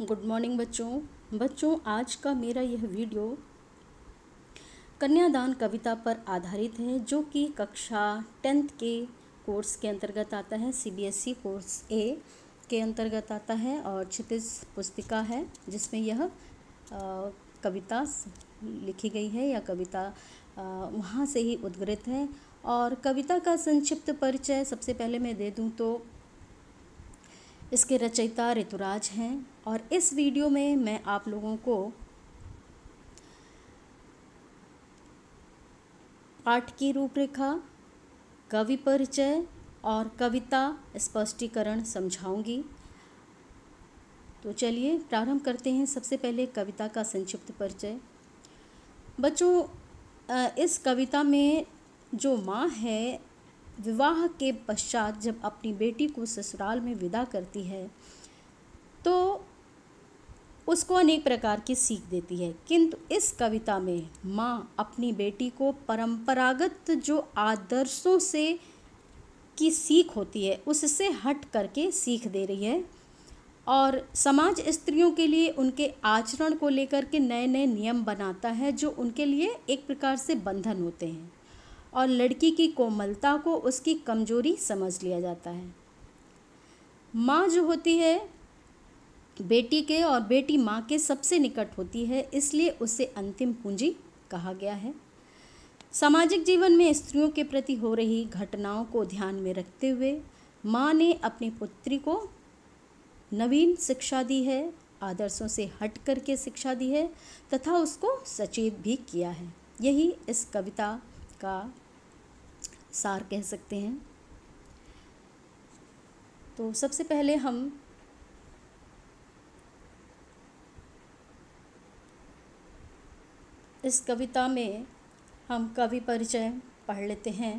Good morning बच्चों आज का मेरा यह वीडियो कन्यादान कविता पर आधारित है, जो कि कक्षा 10th के कोर्स के अंतर्गत आता है। CBSE कोर्स A के अंतर्गत आता है और क्षितिज पुस्तिका है जिसमें यह कविता लिखी गई है या कविता वहाँ से ही उद्गृत है। और कविता का संक्षिप्त परिचय सबसे पहले मैं दे दूँ तो इसके रचयिता ऋतुराज हैं और इस वीडियो में मैं आप लोगों को पाठ की रूपरेखा, कवि परिचय और कविता स्पष्टीकरण समझाऊंगी। तो चलिए प्रारंभ करते हैं। सबसे पहले कविता का संक्षिप्त परिचय। बच्चों, इस कविता में जो माँ है विवाह के पश्चात जब अपनी बेटी को ससुराल में विदा करती है तो उसको अनेक प्रकार की सीख देती है, किंतु इस कविता में माँ अपनी बेटी को परंपरागत जो आदर्शों से की सीख होती है उससे हट करके सीख दे रही है और समाज स्त्रियों के लिए उनके आचरण को लेकर के नए नए नियम बनाता है जो उनके लिए एक प्रकार से बंधन होते हैं और लड़की की कोमलता को उसकी कमजोरी समझ लिया जाता है। माँ जो होती है बेटी के और बेटी माँ के सबसे निकट होती है, इसलिए उसे अंतिम पूंजी कहा गया है। सामाजिक जीवन में स्त्रियों के प्रति हो रही घटनाओं को ध्यान में रखते हुए माँ ने अपनी पुत्री को नवीन शिक्षा दी है, आदर्शों से हट करके शिक्षा दी है तथा उसको सचेत भी किया है। यही इस कविता का सार कह सकते हैं। तो सबसे पहले हम इस कविता में कवि परिचय पढ़ लेते हैं।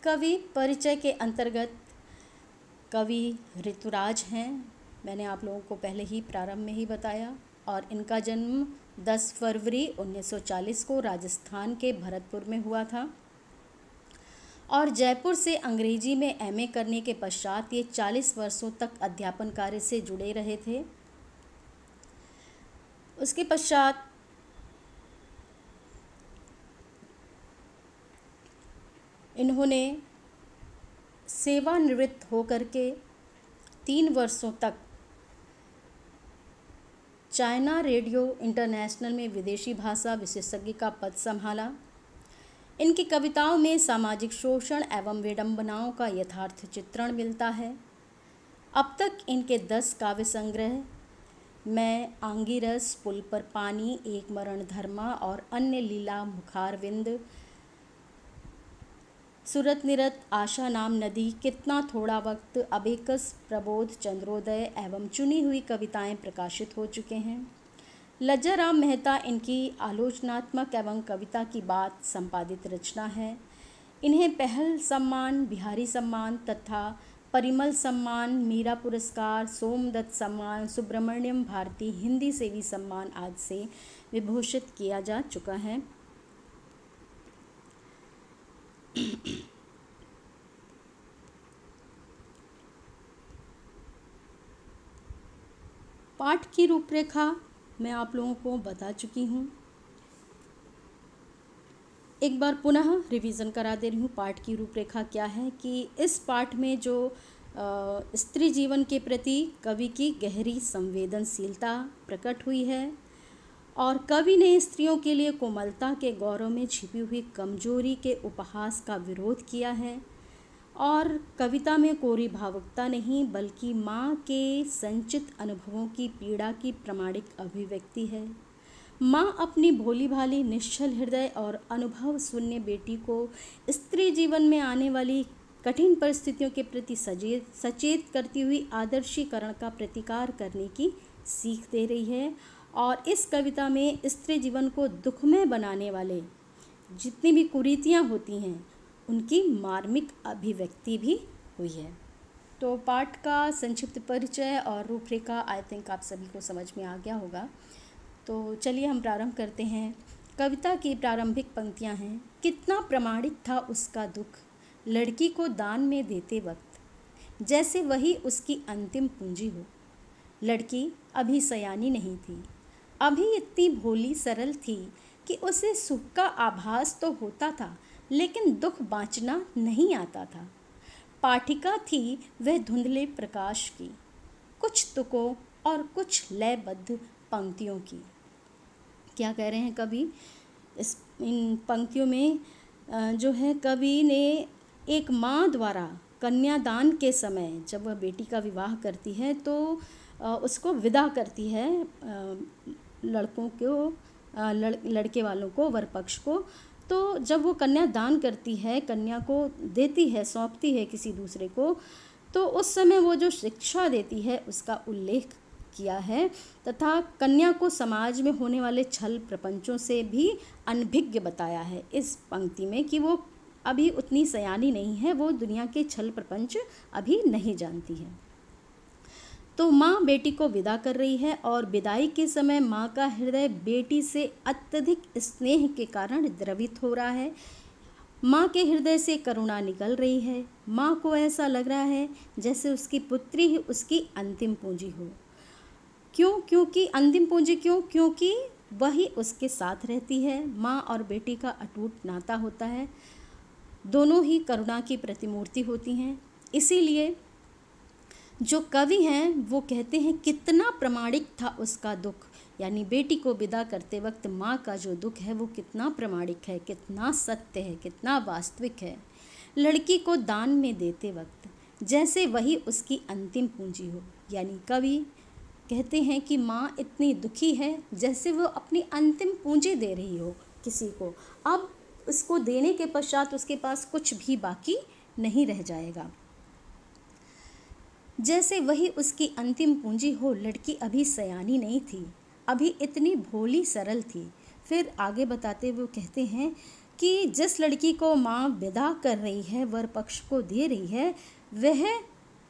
कवि परिचय के अंतर्गत कवि ऋतुराज हैं। मैंने आप लोगों को पहले ही प्रारंभ में ही बताया और इनका जन्म 10 फरवरी 1940 को राजस्थान के भरतपुर में हुआ था और जयपुर से अंग्रेजी में MA करने के पश्चात ये 40 वर्षों तक अध्यापन कार्य से जुड़े रहे थे। उसके पश्चात इन्होंने सेवानिवृत्त होकर के 3 वर्षों तक चाइना रेडियो इंटरनेशनल में विदेशी भाषा विशेषज्ञ का पद संभाला। इनकी कविताओं में सामाजिक शोषण एवं विडंबनाओं का यथार्थ चित्रण मिलता है। अब तक इनके 10 काव्य संग्रह मैं आंगीरस, पुल पर पानी, एक मरण धर्मा और अन्य लीला, मुखारविंद, सूरत निरत, आशा नाम नदी, कितना थोड़ा वक्त, अबेकस, प्रबोध, चंद्रोदय एवं चुनी हुई कविताएं प्रकाशित हो चुके हैं। लज्जा राम मेहता इनकी आलोचनात्मक एवं कविता की बात संपादित रचना है। इन्हें पहल सम्मान, बिहारी सम्मान तथा परिमल सम्मान, मीरा पुरस्कार, सोमदत्त सम्मान, सुब्रमण्यम भारती हिंदी सेवी सम्मान आदि से विभूषित किया जा चुका है। पाठ की रूपरेखा मैं आप लोगों को बता चुकी हूँ। एक बार पुनः रिवीजन करा दे रही हूँ। पाठ की रूपरेखा क्या है कि इस पाठ में जो स्त्री जीवन के प्रति कवि की गहरी संवेदनशीलता प्रकट हुई है और कवि ने स्त्रियों के लिए कोमलता के गौरव में छिपी हुई कमजोरी के उपहास का विरोध किया है और कविता में कोरी भावुकता नहीं बल्कि माँ के संचित अनुभवों की पीड़ा की प्रामाणिक अभिव्यक्ति है। माँ अपनी भोली भाली निश्चल हृदय और अनुभव शून्य बेटी को स्त्री जीवन में आने वाली कठिन परिस्थितियों के प्रति सचेत करती हुई आदर्शीकरण का प्रतिकार करने की सीख दे रही है और इस कविता में स्त्री जीवन को दुखमय बनाने वाले जितनी भी कुरीतियाँ होती हैं उनकी मार्मिक अभिव्यक्ति भी हुई है। तो पाठ का संक्षिप्त परिचय और रूपरेखा आई थिंक आप सभी को समझ में आ गया होगा। तो चलिए हम प्रारंभ करते हैं। कविता की प्रारंभिक पंक्तियां हैं। कितना प्रमाणिक था उसका दुख, लड़की को दान में देते वक्त, जैसे वही उसकी अंतिम पूंजी हो। लड़की अभी सयानी नहीं थी, अभी इतनी भोली सरल थी कि उसे सुख का आभास तो होता था, लेकिन दुख बाँचना नहीं आता था। पाठिका थी वह धुंधले प्रकाश की, कुछ तुकों और कुछ लयबद्ध पंक्तियों की। क्या कह रहे हैं कवि? इन पंक्तियों में जो है कवि ने एक माँ द्वारा कन्यादान के समय जब वह बेटी का विवाह करती है तो उसको विदा करती है, लड़कों को, लड़के वालों को, वर पक्ष को। तो जब वो कन्यादान करती है, कन्या को देती है, सौंपती है किसी दूसरे को, तो उस समय वो जो शिक्षा देती है उसका उल्लेख किया है तथा कन्या को समाज में होने वाले छल प्रपंचों से भी अनभिज्ञ बताया है इस पंक्ति में कि वो अभी उतनी सयानी नहीं है, वो दुनिया के छल प्रपंच अभी नहीं जानती है। तो माँ बेटी को विदा कर रही है और विदाई के समय माँ का हृदय बेटी से अत्यधिक स्नेह के कारण द्रवित हो रहा है। माँ के हृदय से करुणा निकल रही है। माँ को ऐसा लग रहा है जैसे उसकी पुत्री ही उसकी अंतिम पूंजी हो। क्योंकि अंतिम पूंजी क्योंकि वही उसके साथ रहती है। माँ और बेटी का अटूट नाता होता है, दोनों ही करुणा की प्रतिमूर्ति होती हैं। इसीलिए जो कवि हैं वो कहते हैं कितना प्रामाणिक था उसका दुख, यानी बेटी को विदा करते वक्त माँ का जो दुख है वो कितना प्रामाणिक है, कितना सत्य है, कितना वास्तविक है। लड़की को दान में देते वक्त जैसे वही उसकी अंतिम पूंजी हो, यानी कवि कहते हैं कि माँ इतनी दुखी है जैसे वो अपनी अंतिम पूंजी दे रही हो किसी को। अब उसको देने के पश्चात उसके पास कुछ भी बाकी नहीं रह जाएगा, जैसे वही उसकी अंतिम पूंजी हो। लड़की अभी सयानी नहीं थी, अभी इतनी भोली सरल थी। फिर आगे बताते हुए कहते हैं कि जिस लड़की को माँ विदा कर रही है, वर पक्ष को दे रही है, वह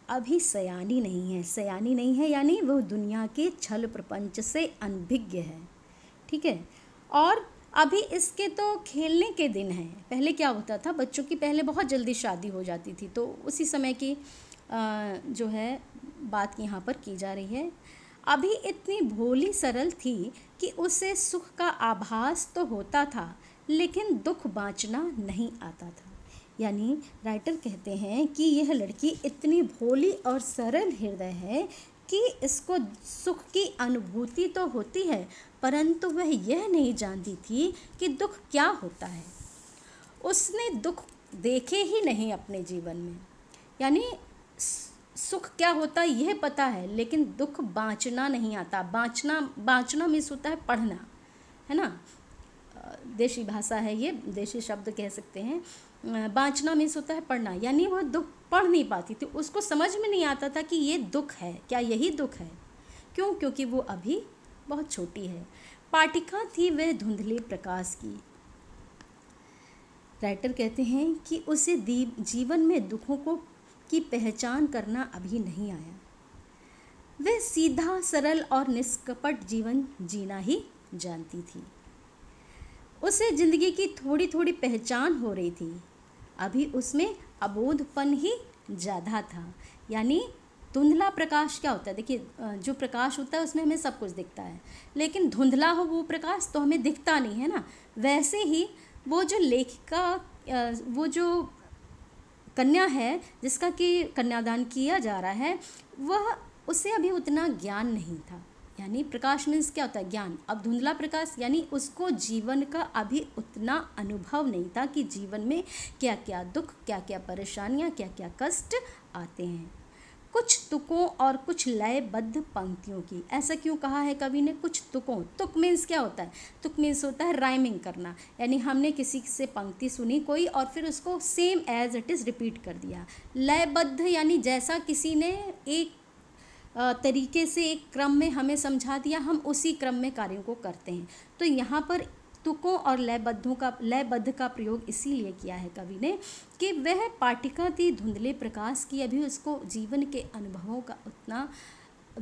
अभी सयानी नहीं है। सयानी नहीं है यानी वह दुनिया के छल प्रपंच से अनभिज्ञ है, ठीक है। और अभी इसके तो खेलने के दिन हैं। पहले क्या होता था, बच्चों की पहले बहुत जल्दी शादी हो जाती थी, तो उसी समय की जो है बात यहाँ पर की जा रही है। अभी इतनी भोली सरल थी कि उसे सुख का आभास तो होता था, लेकिन दुख बाँचना नहीं आता था। यानी राइटर कहते हैं कि यह लड़की इतनी भोली और सरल हृदय है कि इसको सुख की अनुभूति तो होती है, परंतु वह यह नहीं जानती थी कि दुख क्या होता है। उसने दुख देखे ही नहीं अपने जीवन में, यानी सुख क्या होता है यह पता है, लेकिन दुख बाँचना नहीं आता। बाँचना मीन्स होता है पढ़ना, है ना, देशी भाषा है ये, देशी शब्द कह सकते हैं। बाँचना मीन्स होता है पढ़ना, यानी वह दुख पढ़ नहीं पाती थी, उसको समझ में नहीं आता था कि ये दुख है, क्या यही दुख है। क्योंकि वो अभी बहुत छोटी है। पाठिका थी वह धुंधले प्रकाश की। राइटर कहते हैं कि उसे जीवन में दुखों की पहचान करना अभी नहीं आया। वह सीधा, सरल और निष्कपट जीवन जीना ही जानती थी। उसे जिंदगी की थोड़ी थोड़ी पहचान हो रही थी। अभी उसमें अबोधपन ही ज़्यादा था। यानी धुंधला प्रकाश क्या होता है, देखिए जो प्रकाश होता है उसमें हमें सब कुछ दिखता है, लेकिन धुंधला हो वो प्रकाश तो हमें दिखता नहीं है ना। वैसे ही वो जो लेखिका, वो जो कन्या है जिसका कि कन्यादान किया जा रहा है, वह उसे अभी उतना ज्ञान नहीं था। यानी प्रकाश मीन्स क्या होता है, ज्ञान। अब धुंधला प्रकाश यानी उसको जीवन का अभी उतना अनुभव नहीं था कि जीवन में क्या क्या दुख, क्या क्या परेशानियाँ, क्या क्या कष्ट आते हैं। कुछ तुकों और कुछ लयबद्ध पंक्तियों की। ऐसा क्यों कहा है कवि ने कुछ तुकों? तुक मीन्स क्या होता है? तुक मीन्स होता है राइमिंग करना, यानी हमने किसी से पंक्ति सुनी कोई और फिर उसको same as it is repeat कर दिया। लयबद्ध यानी जैसा किसी ने एक तरीके से एक क्रम में हमें समझा दिया, हम उसी क्रम में कार्यों को करते हैं। तो यहाँ पर तुकों और लयबद्ध का प्रयोग इसीलिए किया है कवि ने कि वह पाठिका थी धुंधले प्रकाश की। अभी उसको जीवन के अनुभवों का उतना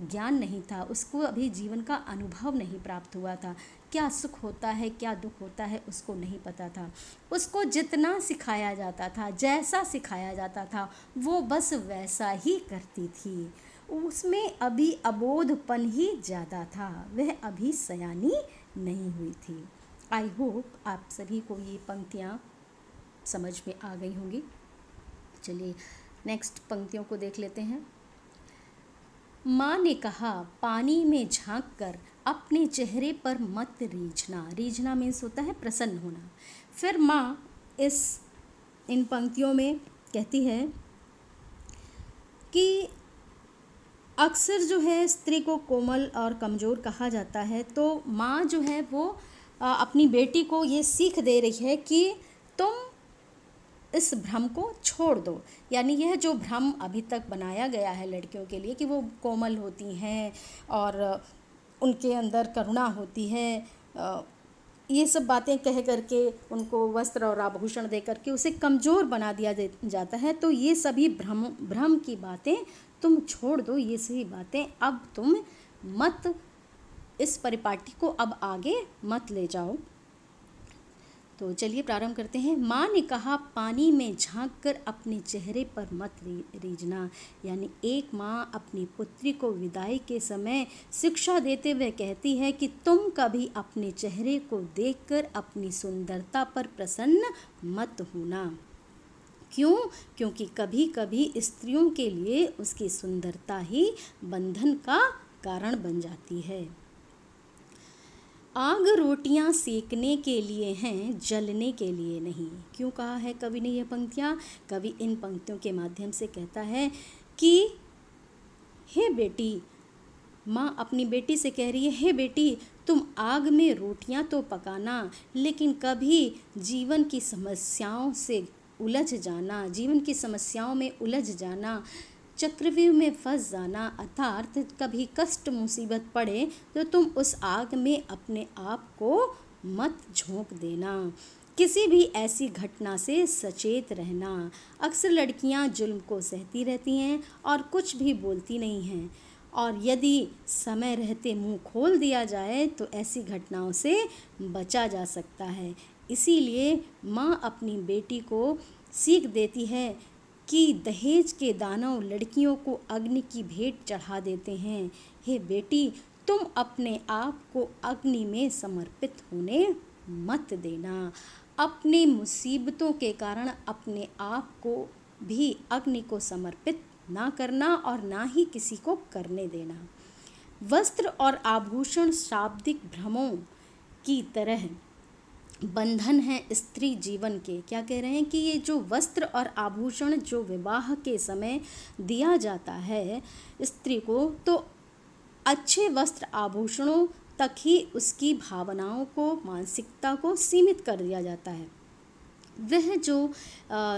ज्ञान नहीं था, उसको अभी जीवन का अनुभव नहीं प्राप्त हुआ था। क्या सुख होता है, क्या दुख होता है, उसको नहीं पता था। उसको जितना सिखाया जाता था, जैसा सिखाया जाता था, वो बस वैसा ही करती थी। उसमें अभी अबोधपन ही ज़्यादा था, वह अभी सयानी नहीं हुई थी। आई होप आप सभी को ये पंक्तियाँ समझ में आ गई होंगी। चलिए नेक्स्ट पंक्तियों को देख लेते हैं। माँ ने कहा, पानी में झांक कर अपने चेहरे पर मत रीझना। रीझना मीन्स होता है प्रसन्न होना। फिर माँ इन पंक्तियों में कहती है कि अक्सर जो है स्त्री को कोमल और कमज़ोर कहा जाता है, तो माँ जो है वो अपनी बेटी को ये सीख दे रही है कि तुम इस भ्रम को छोड़ दो। यानी यह जो भ्रम अभी तक बनाया गया है लड़कियों के लिए कि वो कोमल होती हैं और उनके अंदर करुणा होती है, ये सब बातें कह करके उनको वस्त्र और आभूषण दे करके उसे कमज़ोर बना दिया जाता है। तो ये सभी भ्रम की बातें तुम छोड़ दो, ये सभी बातें अब तुम मत, इस परिपाटी को अब आगे मत ले जाओ। तो चलिए प्रारंभ करते हैं। माँ ने कहा, पानी में झांक कर अपने चेहरे पर मत रीझना। यानी एक माँ अपनी पुत्री को विदाई के समय शिक्षा देते हुए कहती है कि तुम कभी अपने चेहरे को देखकर अपनी सुंदरता पर प्रसन्न मत होना। क्यों? क्योंकि कभी कभी स्त्रियों के लिए उसकी सुंदरता ही बंधन का कारण बन जाती है। आग रोटियां सेकने के लिए हैं, जलने के लिए नहीं। क्यों कहा है कवि ने यह पंक्तियाँ? कवि इन पंक्तियों के माध्यम से कहता है कि हे बेटी, माँ अपनी बेटी से कह रही है, हे बेटी तुम आग में रोटियां तो पकाना, लेकिन कभी जीवन की समस्याओं से उलझ जाना, जीवन की समस्याओं में उलझ जाना, चक्रव्यूह में फंस जाना, अर्थात कभी कष्ट मुसीबत पड़े तो तुम उस आग में अपने आप को मत झोंक देना। किसी भी ऐसी घटना से सचेत रहना। अक्सर लड़कियां जुल्म को सहती रहती हैं और कुछ भी बोलती नहीं हैं, और यदि समय रहते मुंह खोल दिया जाए तो ऐसी घटनाओं से बचा जा सकता है। इसीलिए माँ अपनी बेटी को सीख देती है कि दहेज के दानव लड़कियों को अग्नि की भेंट चढ़ा देते हैं। हे बेटी, तुम अपने आप को अग्नि में समर्पित होने मत देना। अपनी मुसीबतों के कारण अपने आप को भी अग्नि को समर्पित ना करना और ना ही किसी को करने देना। वस्त्र और आभूषण शाब्दिक भ्रमों की तरह बंधन है स्त्री जीवन के। क्या कह रहे हैं कि ये जो वस्त्र और आभूषण जो विवाह के समय दिया जाता है स्त्री को, तो अच्छे वस्त्र आभूषणों तक ही उसकी भावनाओं को, मानसिकता को सीमित कर दिया जाता है। वह जो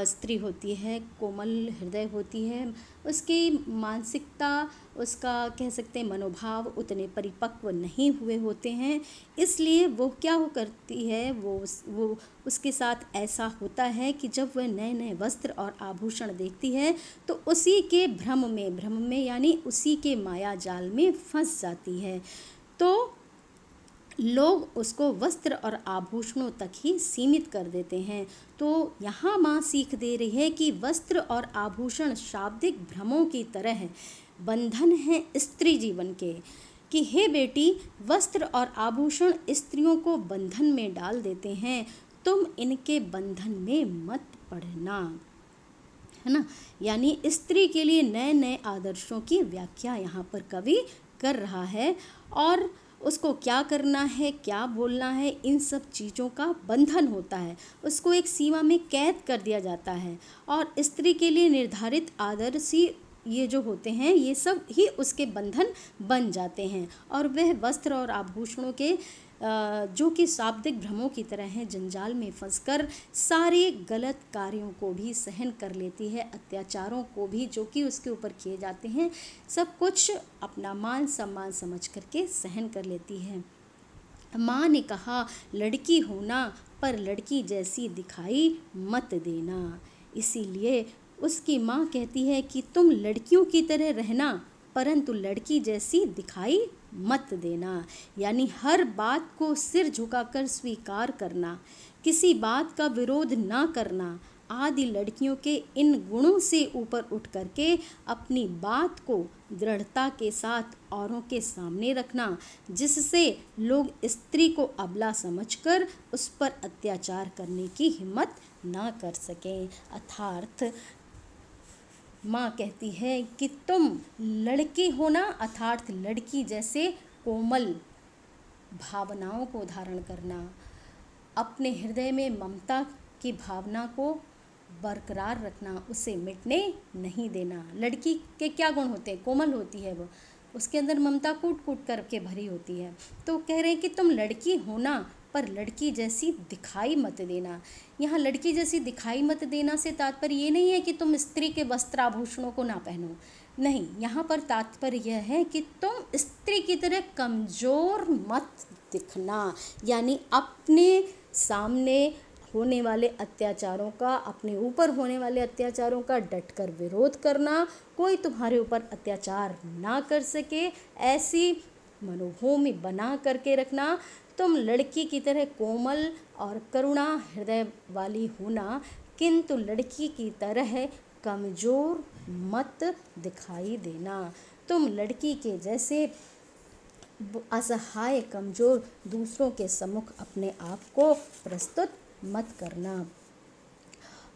स्त्री होती है, कोमल हृदय होती है, उसकी मानसिकता, उसका कह सकते हैं मनोभाव उतने परिपक्व नहीं हुए होते हैं। इसलिए वो क्या करती है, वो उसके साथ ऐसा होता है कि जब वह नए नए वस्त्र और आभूषण देखती है तो उसी के भ्रम में यानी उसी के माया जाल में फंस जाती है। तो लोग उसको वस्त्र और आभूषणों तक ही सीमित कर देते हैं। तो यहाँ माँ सीख दे रही है कि वस्त्र और आभूषण शाब्दिक भ्रमों की तरह बंधन है स्त्री जीवन के, कि हे बेटी, वस्त्र और आभूषण स्त्रियों को बंधन में डाल देते हैं, तुम इनके बंधन में मत पड़ना, है ना। यानी स्त्री के लिए नए नए आदर्शों की व्याख्या यहाँ पर कवि कर रहा है, और उसको क्या करना है, क्या बोलना है, इन सब चीज़ों का बंधन होता है। उसको एक सीमा में कैद कर दिया जाता है, और स्त्री के लिए निर्धारित आदर्श ही ये जो होते हैं ये सब ही उसके बंधन बन जाते हैं। और वह वस्त्र और आभूषणों के जो कि शाब्दिक भ्रमों की तरह हैं, जंजाल में फंसकर सारे गलत कार्यों को भी सहन कर लेती है, अत्याचारों को भी जो कि उसके ऊपर किए जाते हैं, सब कुछ अपना मान सम्मान समझ करके सहन कर लेती है। माँ ने कहा, लड़की होना पर लड़की जैसी दिखाई मत देना। इसीलिए उसकी माँ कहती है कि तुम लड़कियों की तरह रहना, परंतु लड़की जैसी दिखाई मत देना। यानी हर बात को सिर झुकाकर स्वीकार करना, किसी बात का विरोध ना करना, आदि लड़कियों के इन गुणों से ऊपर उठ करके अपनी बात को दृढ़ता के साथ औरों के सामने रखना, जिससे लोग स्त्री को अबला समझकर उस पर अत्याचार करने की हिम्मत ना कर सकें। अर्थात माँ कहती है कि तुम लड़की हो ना, अर्थात लड़की जैसे कोमल भावनाओं को धारण करना, अपने हृदय में ममता की भावना को बरकरार रखना, उसे मिटने नहीं देना। लड़की के क्या गुण होते हैं? कोमल होती है वो, उसके अंदर ममता कूट कूट करके भरी होती है। तो कह रहे हैं कि तुम लड़की हो ना, पर लड़की जैसी दिखाई मत देना। यहाँ लड़की जैसी दिखाई मत देना से तात्पर्य ये नहीं है कि तुम स्त्री के वस्त्र आभूषणों को ना पहनो, नहीं, यहाँ पर तात्पर्य यह है कि तुम स्त्री की तरह कमज़ोर मत दिखना, यानी अपने सामने होने वाले अत्याचारों का, अपने ऊपर होने वाले अत्याचारों का डटकर विरोध करना, कोई तुम्हारे ऊपर अत्याचार ना कर सके, ऐसी मनोभूमि बना करके रखना। तुम लड़की की तरह कोमल और करुणा हृदय वाली होना, किंतु लड़की की तरह कमज़ोर मत दिखाई देना। तुम लड़की के जैसे असहाय कमज़ोर दूसरों के सम्मुख अपने आप को प्रस्तुत मत करना।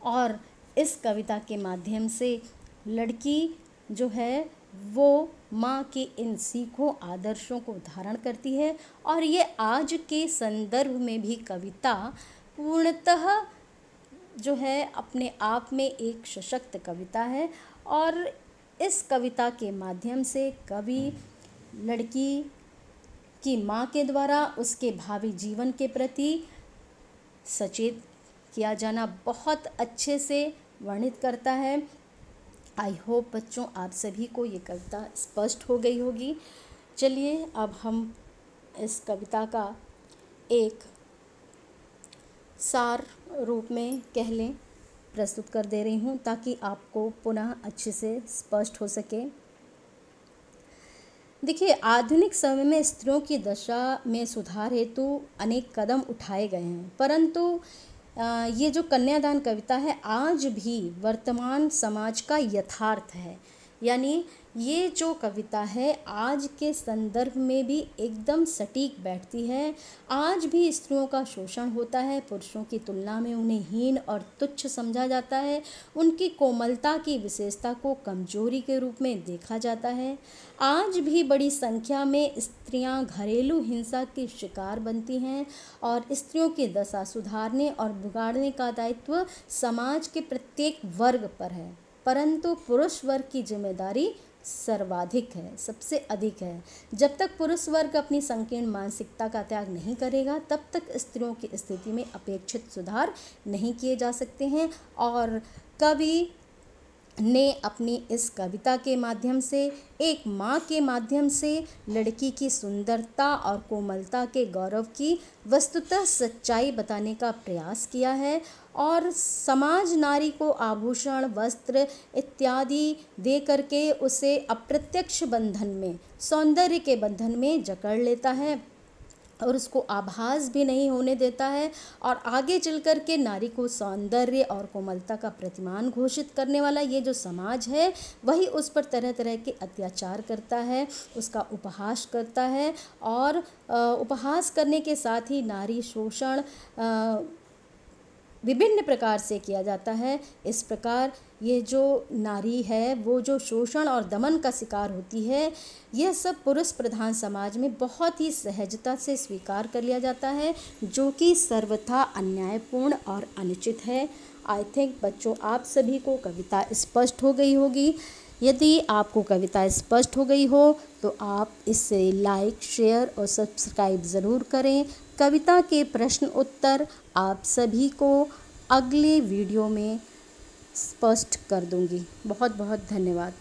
और इस कविता के माध्यम से लड़की जो है वो माँ के इन सीखों आदर्शों को धारण करती है, और ये आज के संदर्भ में भी कविता पूर्णतः जो है अपने आप में एक सशक्त कविता है। और इस कविता के माध्यम से कवि लड़की की माँ के द्वारा उसके भावी जीवन के प्रति सचेत किया जाना बहुत अच्छे से वर्णित करता है। आई होप बच्चों आप सभी को ये कविता स्पष्ट हो गई होगी। चलिए अब हम इस कविता का एक सार रूप में कह लें प्रस्तुत कर दे रही हूँ, ताकि आपको पुनः अच्छे से स्पष्ट हो सके। देखिए, आधुनिक समय में स्त्रियों की दशा में सुधार हेतु अनेक कदम उठाए गए हैं, परंतु ये जो कन्यादान कविता है आज भी वर्तमान समाज का यथार्थ है। यानी ये जो कविता है आज के संदर्भ में भी एकदम सटीक बैठती है। आज भी स्त्रियों का शोषण होता है, पुरुषों की तुलना में उन्हें हीन और तुच्छ समझा जाता है, उनकी कोमलता की विशेषता को कमजोरी के रूप में देखा जाता है। आज भी बड़ी संख्या में स्त्रियां घरेलू हिंसा की शिकार बनती हैं, और स्त्रियों की दशा सुधारने और बिगाड़ने का दायित्व समाज के प्रत्येक वर्ग पर है, परंतु पुरुष वर्ग की जिम्मेदारी सर्वाधिक है, सबसे अधिक है। जब तक पुरुष वर्ग अपनी संकीर्ण मानसिकता का त्याग नहीं करेगा, तब तक स्त्रियों की स्थिति में अपेक्षित सुधार नहीं किए जा सकते हैं। और कवि ने अपनी इस कविता के माध्यम से, एक माँ के माध्यम से लड़की की सुंदरता और कोमलता के गौरव की वस्तुतः सच्चाई बताने का प्रयास किया है, और समाज नारी को आभूषण, वस्त्र इत्यादि दे करके उसे अप्रत्यक्ष बंधन में, सौंदर्य के बंधन में जकड़ लेता है और उसको आभास भी नहीं होने देता है, और आगे चल कर के नारी को सौंदर्य और कोमलता का प्रतिमान घोषित करने वाला ये जो समाज है वही उस पर तरह तरह के अत्याचार करता है, उसका उपहास करता है, और उपहास करने के साथ ही नारी शोषण विभिन्न प्रकार से किया जाता है। इस प्रकार ये जो नारी है वो जो शोषण और दमन का शिकार होती है, यह सब पुरुष प्रधान समाज में बहुत ही सहजता से स्वीकार कर लिया जाता है, जो कि सर्वथा अन्यायपूर्ण और अनुचित है। आई थिंक बच्चों आप सभी को कविता स्पष्ट हो गई होगी। यदि आपको कविता स्पष्ट हो गई हो तो आप इसे लाइक, शेयर और सब्सक्राइब ज़रूर करें। कविता के प्रश्न उत्तर आप सभी को अगले वीडियो में स्पष्ट कर दूंगी। बहुत बहुत धन्यवाद।